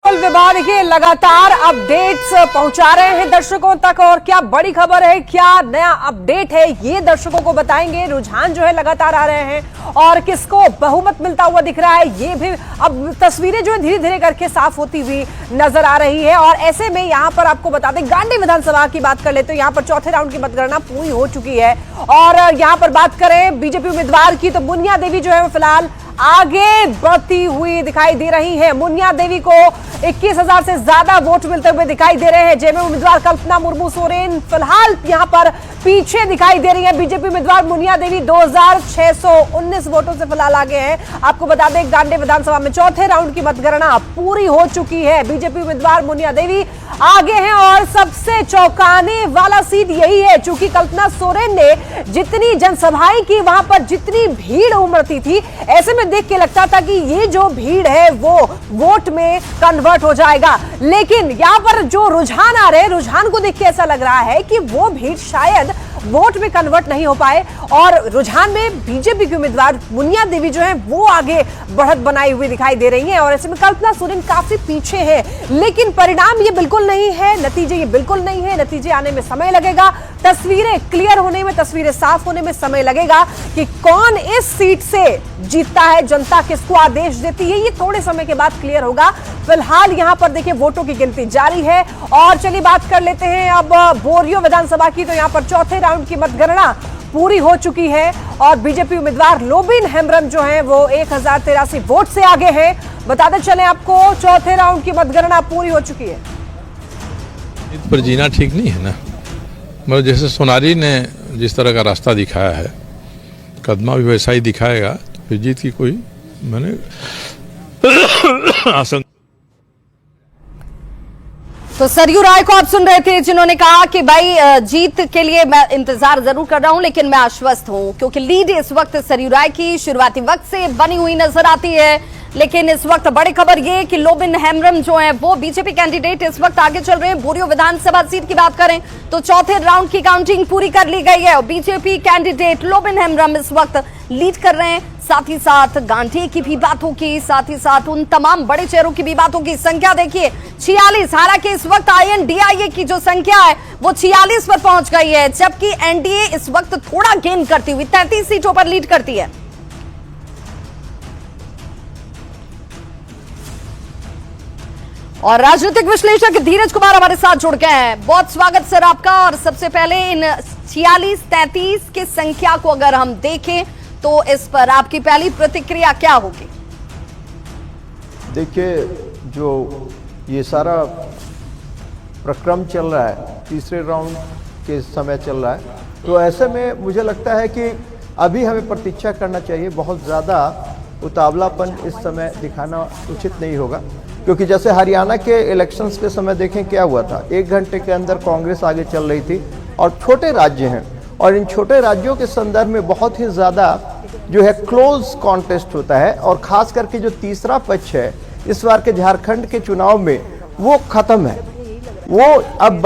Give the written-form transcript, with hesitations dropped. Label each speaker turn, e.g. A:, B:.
A: विभाग के लगातार अपडेट्स पहुंचा रहे हैं दर्शकों तक। और क्या बड़ी खबर है, क्या नया अपडेट है, ये दर्शकों को बताएंगे। रुझान जो है लगातार आ रहे हैं और किसको बहुमत मिलता हुआ दिख रहा है, ये भी अब तस्वीरें जो है धीरे धीरे करके साफ होती हुई नजर आ रही है। और ऐसे में यहां पर आपको बता दें, गांडी विधानसभा की बात कर ले तो यहां पर चौथे राउंड की मतगणना पूरी हो चुकी है। और यहां पर बात करें बीजेपी उम्मीदवार की तो मुनिया देवी जो है वो फिलहाल आगे बढ़ती हुई दिखाई दे रही है। मुनिया देवी को 21,000 से ज्यादा वोट मिलते हुए दिखाई दे रहे हैं। जेएमएम उम्मीदवार कल्पना मुर्मू सोरेन फिलहाल यहां पर पीछे दिखाई दे रही है। बीजेपी उम्मीदवार मुनिया देवी 2,619 वोटों से फिलहाल आगे हैं। आपको बता दें, गांडी विधानसभा में चौथे राउंड की मतगणना पूरी हो चुकी है। बीजेपी उम्मीदवार मुनिया देवी आगे हैं और सबसे चौंकाने वाला सीट यही है, चूंकि कल्पना सोरेन ने जितनी जनसभाएं की, वहां पर जितनी भीड़ उमड़ती थी, ऐसे में देख के लगता था कि ये जो भीड़ है वो वोट में कन्वर्ट हो जाएगा। लेकिन यहां पर जो रुझान आ रहे हैं, रुझान को देख के ऐसा लग रहा है कि वो भीड़ शायद वोट में कन्वर्ट नहीं हो पाए और रुझान में बीजेपी की उम्मीदवार मुनिया देवी जो है वो आगे बढ़त बनाई हुई दिखाई दे रही हैं। और ऐसे में कल्पना सोरेन काफी पीछे है। लेकिन परिणाम ये बिल्कुल नहीं है, नतीजे ये बिल्कुल नहीं है। नतीजे आने में समय लगेगा, तस्वीरें क्लियर होने में, तस्वीरें साफ होने में समय लगेगा कि कौन इस सीट से जीतता है, जनता किसको आदेश देती है, ये थोड़े समय के बाद क्लियर होगा। फिलहाल यहां पर देखिए वोटों की गिनती जारी है। और चलिए बात कर लेते हैं अब बोरियो विधानसभा की। तो यहां पर चौथे राउंड की मतगणना पूरी हो चुकी है और बीजेपी उम्मीदवार लोबिन हेम्ब्रम जो है वो 1,083 वोट से आगे हैं। बताते चले आपको, चौथे राउंड की मतगणना पूरी हो चुकी है।
B: इस पर जीना ठीक नहीं है ना, मतलब जैसे सोनारी ने जिस तरह का रास्ता दिखाया है, कदमा भी वैसा ही दिखाएगा, तो फिर जीत की कोई मैंने आशंका।
C: तो सरयू राय को आप सुन रहे थे, जिन्होंने कहा कि भाई जीत के लिए मैं इंतजार जरूर कर रहा हूं लेकिन मैं आश्वस्त हूं, क्योंकि लीड इस वक्त सरयू राय की शुरुआती वक्त से बनी हुई नजर आती है। लेकिन इस वक्त बड़ी खबर ये कि लोबिन हेम्ब्रम जो है वो बीजेपी कैंडिडेट इस वक्त आगे चल रहे हैं। बोरियो विधानसभा सीट की बात करें तो चौथे राउंड की काउंटिंग पूरी कर ली गई है और बीजेपी कैंडिडेट लोबिन हेम्ब्रम इस वक्त लीड कर रहे हैं। साथ ही साथ गांधी की भी बात होगी, साथ ही साथ उन तमाम बड़े चेहरों की भी बात होगी। संख्या देखिए 46, हालांकि इस वक्त INDIA की जो संख्या है वो 46 पर पहुंच गई है, जबकि एनडीए इस वक्त थोड़ा गेन करती हुई 33 सीटों पर लीड करती है। और राजनीतिक विश्लेषक धीरज कुमार हमारे साथ जुड़ गए हैं। बहुत स्वागत सर आपका। और सबसे पहले इन 46-33 की संख्या को अगर हम देखें तो इस पर आपकी पहली प्रतिक्रिया क्या होगी?
D: देखिए, जो ये सारा प्रक्रम चल रहा है, तीसरे राउंड के समय चल रहा है, तो ऐसे में मुझे लगता है कि अभी हमें प्रतीक्षा करना चाहिए। बहुत ज़्यादा उतावलापन इस समय दिखाना उचित नहीं होगा, क्योंकि जैसे हरियाणा के इलेक्शंस के समय देखें क्या हुआ था, 1 घंटे के अंदर कांग्रेस आगे चल रही थी। और छोटे राज्य हैं और इन छोटे राज्यों के संदर्भ में बहुत ही ज़्यादा जो है क्लोज कॉन्टेस्ट होता है। और ख़ास करके जो तीसरा पक्ष है इस बार के झारखंड के चुनाव में वो ख़त्म है, वो अब